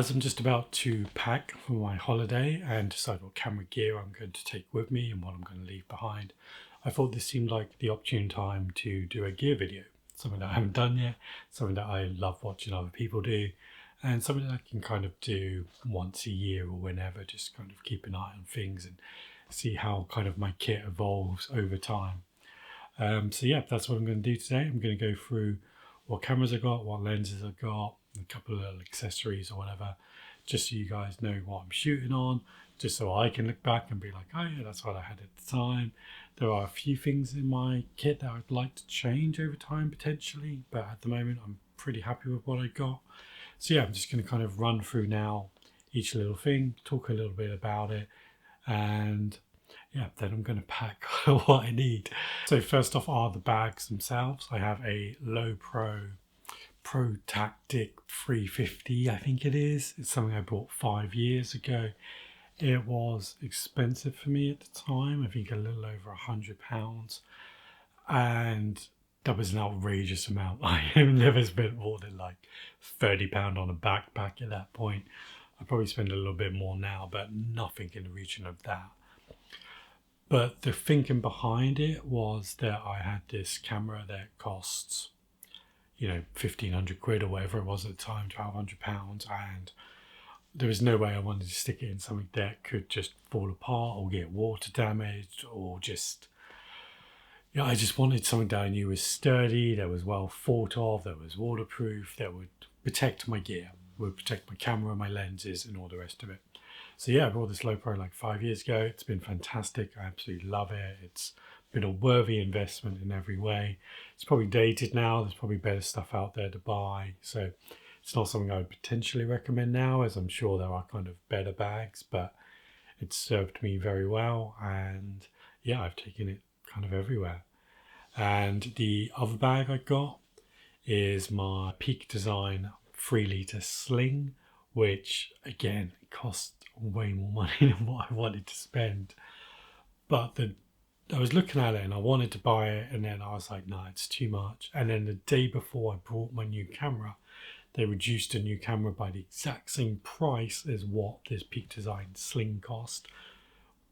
As I'm just about to pack for my holiday and decide what camera gear I'm going to take with me and what I'm going to leave behind, I thought this seemed like the opportune time to do a gear video. Something that I haven't done yet, something that I love watching other people do, and something that I can kind of do once a year or whenever, just kind of keep an eye on things and see how kind of my kit evolves over time. So yeah, that's what I'm going to do today. I'm going to go through what cameras I got, what lenses I got, a couple of little accessories or whatever, just so you guys know what I'm shooting on, just so I can look back and be like, oh yeah, that's what I had at the time. There are a few things in my kit that I'd like to change over time potentially, but at the moment I'm pretty happy with what I got. So yeah, I'm just going to kind of run through now each little thing, talk a little bit about it, and yeah, then I'm going to pack what I need. So first off are the bags themselves. I have a Low Pro Tactic 350, I think it is. It's something I bought 5 years ago. It was expensive for me at the time, I think a little over £100. And that was an outrageous amount. I have never spent more than like £30 on a backpack at that point. I probably spend a little bit more now, but nothing in the region of that. But the thinking behind it was that I had this camera that costs, 1,500 quid or whatever it was at the time, £1,200, and there was no way I wanted to stick it in something that could just fall apart or get water damaged or just, I just wanted something that I knew was sturdy, that was well thought of, that was waterproof, that would protect my gear, would protect my camera, my lenses, and all the rest of it. So yeah, I bought this Low Pro like 5 years ago. It's been fantastic. I absolutely love it. It's been a worthy investment in every way. It's probably dated now. There's probably better stuff out there to buy. So it's not something I would potentially recommend now, as I'm sure there are kind of better bags, but it's served me very well. And yeah, I've taken it kind of everywhere. And the other bag I got is my Peak Design 3-litre sling, which again cost way more money than what I wanted to spend. But I was looking at it and I wanted to buy it, and then I was like, no, it's too much. And then the day before I bought my new camera, they reduced a new camera by the exact same price as what this Peak Design sling cost,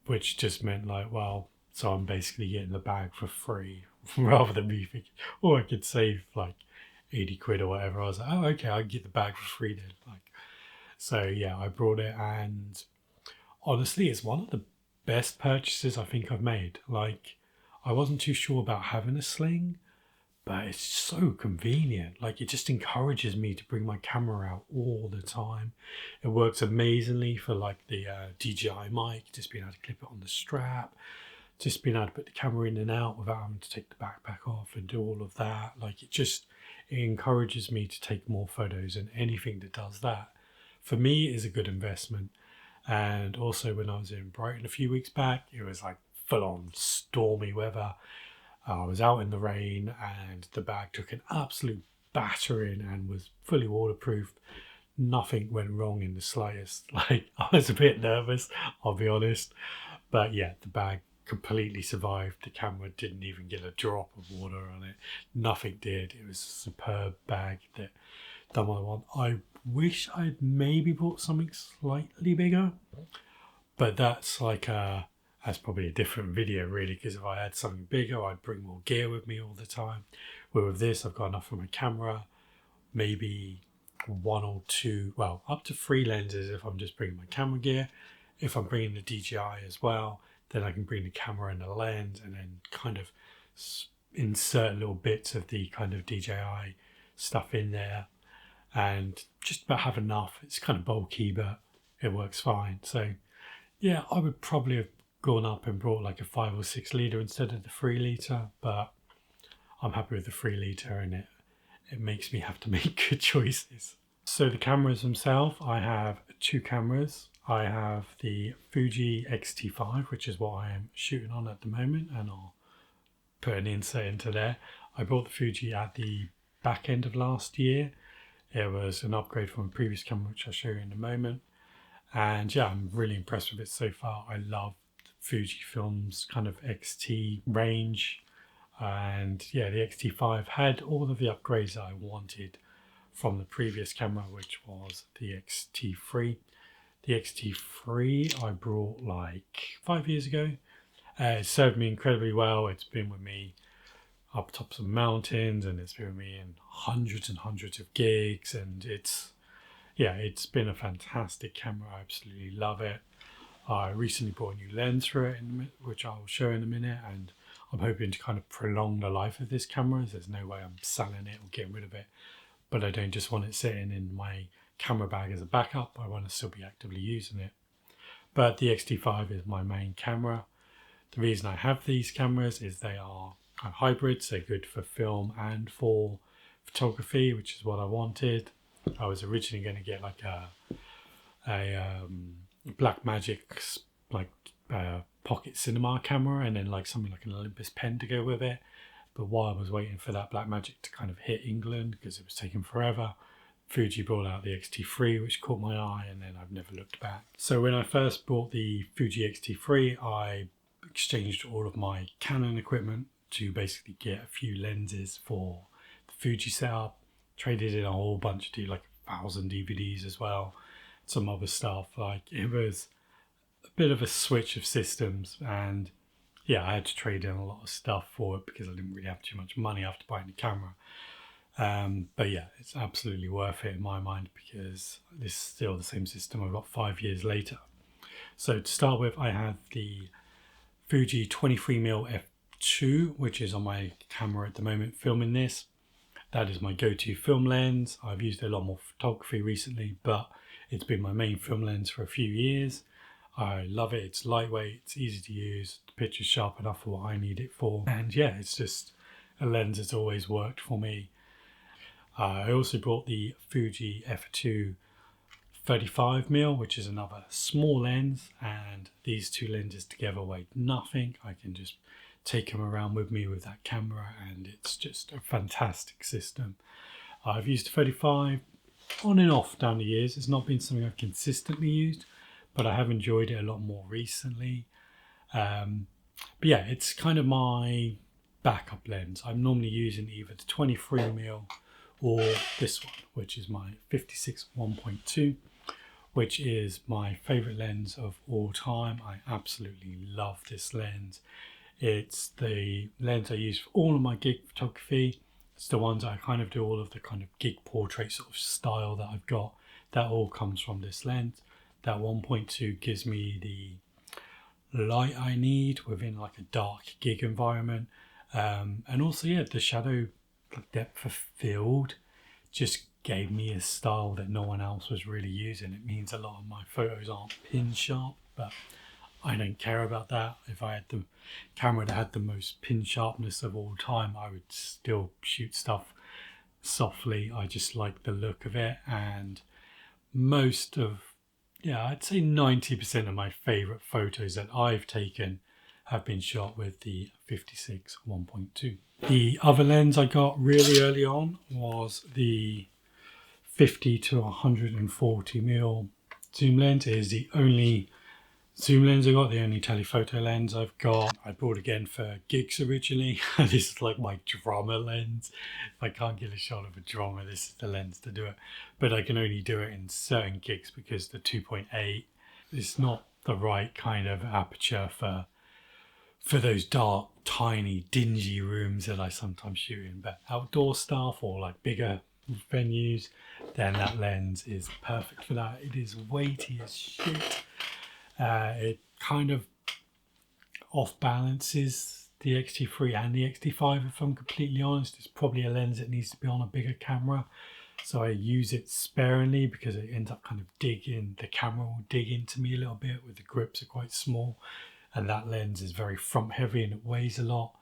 which just meant like, well, so I'm basically getting the bag for free rather than me thinking, oh, I could save like 80 quid or whatever. I was like, oh, okay, I can get the bag for free then. So yeah, I brought it, and honestly, it's one of the best purchases I think I've made. Like, I wasn't too sure about having a sling, but it's so convenient. Like, it just encourages me to bring my camera out all the time. It works amazingly for like the DJI mic, just being able to clip it on the strap, just being able to put the camera in and out without having to take the backpack off and do all of that. Like, it encourages me to take more photos, and anything that does that for me is a good investment. And also when I was in Brighton a few weeks back, it was like full on stormy weather. I was out in the rain and the bag took an absolute battering and was fully waterproof. Nothing went wrong in the slightest. Like, I was a bit nervous, I'll be honest. But yeah, the bag completely survived. The camera didn't even get a drop of water on it. Nothing did. It was a superb bag that done what I want. I wish I'd maybe bought something slightly bigger, but that's probably a different video really, because if I had something bigger I'd bring more gear with me all the time. Where with this I've got enough for my camera, maybe one or two, well, up to 3 lenses if I'm just bringing my camera gear. If I'm bringing the DJI as well, then I can bring the camera and the lens, and then kind of insert little bits of the kind of DJI stuff in there, and just about have enough. It's kind of bulky, but it works fine. So yeah, I would probably have gone up and brought like a 5 or 6 litre instead of the 3-litre, but I'm happy with the 3-litre, and it makes me have to make good choices. So the cameras themselves, I have 2 cameras. I have the Fuji X-T5, which is what I am shooting on at the moment, and I'll put an insert into there. I bought the Fuji at the back end of last year. It was an upgrade from a previous camera, which I'll show you in a moment. And yeah, I'm really impressed with it so far. I love Fujifilm's kind of XT range. And yeah, the X-T5 had all of the upgrades that I wanted from the previous camera, which was the X-T3. The X-T3 I brought like 5 years ago. It served me incredibly well. It's been with me up tops of mountains, and it's been with me in hundreds and hundreds of gigs, and it's been a fantastic camera. I absolutely love it. I recently bought a new lens for it, which I'll show in a minute, and I'm hoping to kind of prolong the life of this camera. There's no way I'm selling it or getting rid of it, but I don't just want it sitting in my camera bag as a backup. I want to still be actively using it. But the X-T5 is my main camera. The reason I have these cameras is they are kind of hybrids. They're good for film and for photography, which is what I wanted. I was originally going to get like a Blackmagic pocket cinema camera, and then like something like an Olympus pen to go with it. But while I was waiting for that Blackmagic to kind of hit England, because it was taking forever, Fuji brought out the X-T3, which caught my eye, and then I've never looked back. So when I first bought the Fuji X-T3, I exchanged all of my Canon equipment to basically get a few lenses for the Fuji setup. Traded in a whole bunch, to like 1,000 DVDs as well, some other stuff. Like, it was a bit of a switch of systems, and yeah, I had to trade in a lot of stuff for it because I didn't really have too much money after buying the camera. But yeah, it's absolutely worth it in my mind, because this is still the same system I've got 5 years later. So to start with, I have the Fuji 23mm f2, which is on my camera at the moment filming this. That is my go-to film lens. I've used it a lot more photography recently, but it's been my main film lens for a few years. I love it. It's lightweight, it's easy to use, the picture's sharp enough for what I need it for. And yeah, it's just a lens that's always worked for me. I also bought the Fuji f2 35mm, which is another small lens, and these two lenses together weigh nothing. I can just take them around with me with that camera, and it's just a fantastic system. I've used 35 on and off down the years. It's not been something I've consistently used, but I have enjoyed it a lot more recently. But yeah, it's kind of my backup lens. I'm normally using either the 23mm or this one, which is my 56 1.2, which is my favorite lens of all time. I absolutely love this lens. It's the lens I use for all of my gig photography. It's the ones I kind of do all of the kind of gig portrait sort of style that I've got. That all comes from this lens. That 1.2 gives me the light I need within like a dark gig environment. And also, yeah, the shadow depth of field just gave me a style that no one else was really using. It means a lot of my photos aren't pin sharp, but I don't care about that. If I had the camera that had the most pin sharpness of all time, I would still shoot stuff softly. I just like the look of it, and most of, I'd say 90% of my favorite photos that I've taken have been shot with the 56 1.2. The other lens I got really early on was the 50 to 140mm zoom lens. It is the only zoom lens I got, the only telephoto lens I've got. I bought again for gigs originally. This is like my drummer lens. If I can't get a shot of a drummer, this is the lens to do it. But I can only do it in certain gigs because the 2.8 is not the right kind of aperture for those dark, tiny, dingy rooms that I sometimes shoot in. But outdoor stuff or like bigger venues, then that lens is perfect for that. It is weighty as shit. It kind of off balances the X-T3 and the X-T5, if I'm completely honest. It's probably a lens that needs to be on a bigger camera, so I use it sparingly because it ends up kind of the camera will dig into me a little bit, with the grips are quite small, and that lens is very front heavy and it weighs a lot.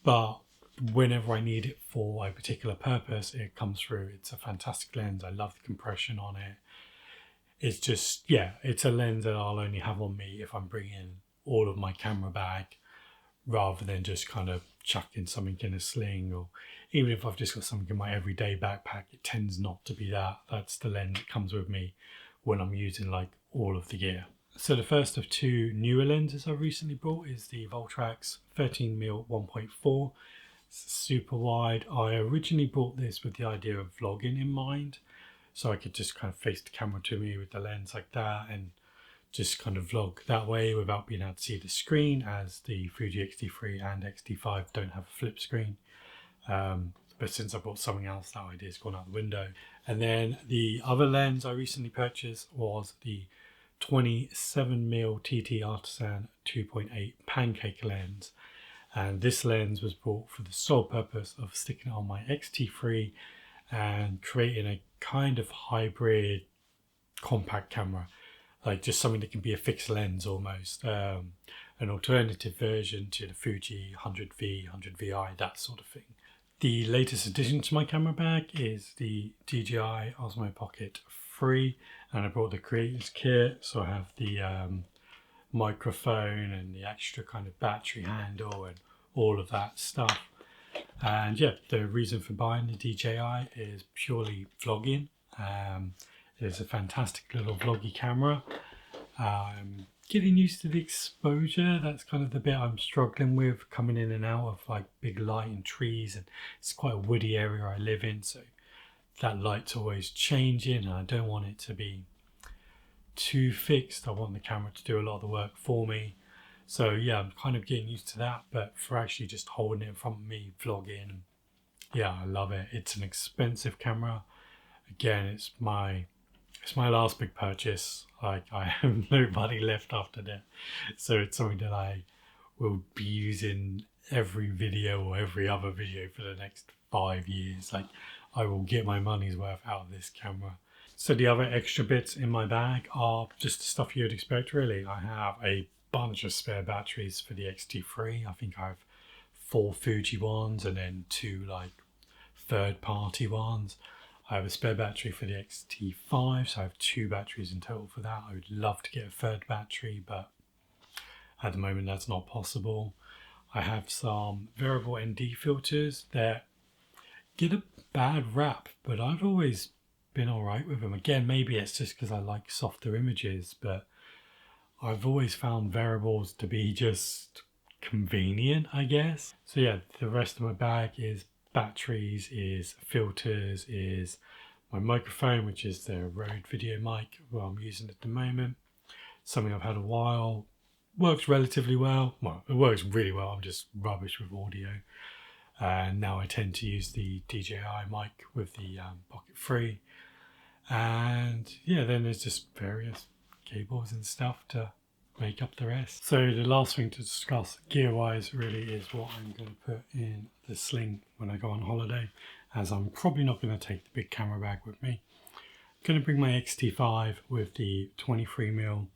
But whenever I need it for a particular purpose, it comes through. It's a fantastic lens. I love the compression on it. It's just, it's a lens that I'll only have on me if I'm bringing all of my camera bag, rather than just kind of chucking something in a sling, or even if I've just got something in my everyday backpack, it tends not to be that. That's the lens that comes with me when I'm using like all of the gear. So the first of two newer lenses I recently bought is the Viltrox 13mm 1.4. It's super wide. I originally bought this with the idea of vlogging in mind, so I could just kind of face the camera to me with the lens like that and just kind of vlog that way without being able to see the screen, as the Fuji X-T3 and X-T5 don't have a flip screen. But since I bought something else, that idea's gone out the window. And then the other lens I recently purchased was the 27mm TT Artisan 2.8 pancake lens. And this lens was bought for the sole purpose of sticking it on my X-T3 and creating a kind of hybrid compact camera, like just something that can be a fixed lens almost, an alternative version to the Fuji 100V, 100VI, that sort of thing. The latest addition to my camera bag is the DJI Osmo Pocket 3, and I brought the creators kit, so I have the microphone and the extra kind of battery handle and all of that stuff. And yeah, the reason for buying the DJI is purely vlogging. It is a fantastic little vloggy camera. Getting used to the exposure, that's kind of the bit I'm struggling with, coming in and out of like big light and trees, and it's quite a woody area I live in, so that light's always changing and I don't want it to be too fixed. I want the camera to do a lot of the work for me. So yeah, I'm kind of getting used to that, but for actually just holding it in front of me, vlogging, yeah, I love it. It's an expensive camera. Again, it's my last big purchase. Like, I have no money left after that, so it's something that I will be using every video or every other video for the next 5 years. Like, I will get my money's worth out of this camera. So the other extra bits in my bag are just the stuff you'd expect, really. I have a bunch of spare batteries for the X-T3. I think I have 4 Fuji ones and then 2 like third-party ones. I have a spare battery for the X-T5, so I have 2 batteries in total for that. I would love to get a third battery, but at the moment that's not possible. I have some variable ND filters that get a bad rap, but I've always been alright with them. Again, maybe it's just because I like softer images, but I've always found variables to be just convenient, I guess. So yeah, the rest of my bag is batteries, is filters, is my microphone, which is the Rode video mic I'm using at the moment. Something I've had a while. Works relatively well. Well, it works really well. I'm just rubbish with audio. And now I tend to use the DJI mic with the Pocket 3. And yeah, then there's just various cables and stuff to make up the rest. So the last thing to discuss gear wise really is what I'm going to put in the sling when I go on holiday, as I'm probably not going to take the big camera bag with me. I'm going to bring my X-T5 with the 23mm,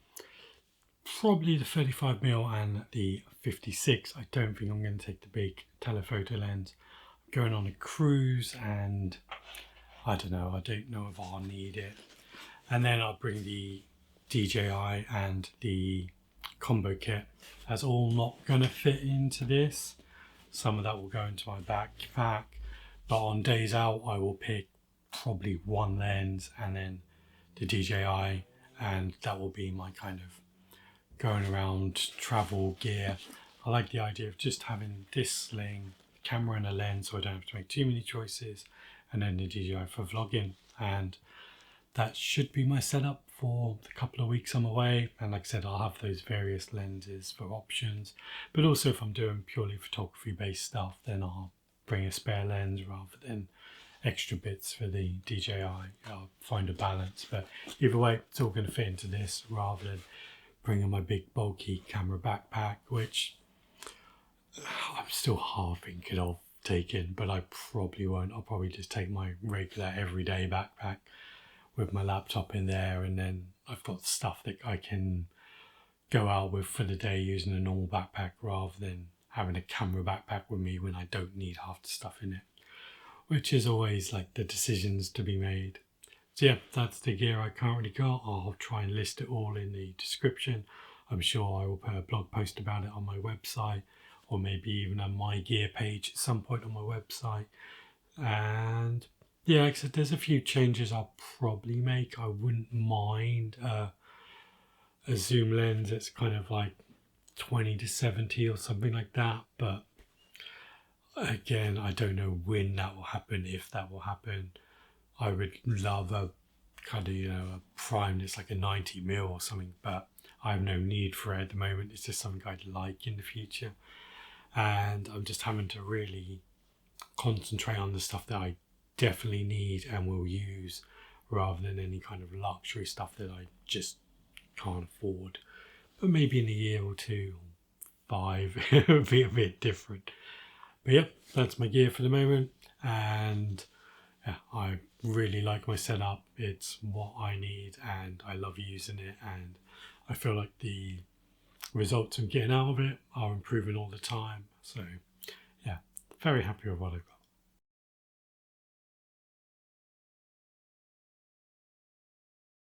probably the 35mm and the 56. I don't think I'm going to take the big telephoto lens. I'm going on a cruise and I don't know if I'll need it. And then I'll bring the DJI and the combo kit. That's all not going to fit into this. Some of that will go into my backpack, but on days out I will pick probably one lens and then the DJI, and that will be my kind of going around travel gear. I like the idea of just having this sling, camera and a lens, so I don't have to make too many choices, and then the DJI for vlogging. And that should be my setup for the couple of weeks I'm away. And like I said, I'll have those various lenses for options, but also if I'm doing purely photography based stuff, then I'll bring a spare lens rather than extra bits for the DJI. I'll find a balance, but either way it's all going to fit into this rather than bringing my big bulky camera backpack, which I'm still half thinking of taking, but I probably won't. I'll probably just take my regular everyday backpack with my laptop in there, and then I've got stuff that I can go out with for the day using a normal backpack rather than having a camera backpack with me when I don't need half the stuff in it, which is always like the decisions to be made. So yeah, that's the gear I currently got. I'll try and list it all in the description. I'm sure I will put a blog post about it on my website, or maybe even on my gear page at some point on my website. And yeah, like I said, there's a few changes I'll probably make. I wouldn't mind a zoom lens that's kind of like 20 to 70 or something like that, but Again, I don't know when that will happen, if that will happen. I would love a kind of, a prime that's like a 90 mil or something, but I have no need for it at the moment. It's just something I'd like in the future. And I'm just having to really concentrate on the stuff that I definitely need and will use, rather than any kind of luxury stuff that I just can't afford. But maybe in a year or two, 5, it'll be a bit different. But yep, that's my gear for the moment. And yeah, I really like my setup. It's what I need and I love using it. And I feel like the results I'm getting out of it are improving all the time. So yeah, very happy with what I've got.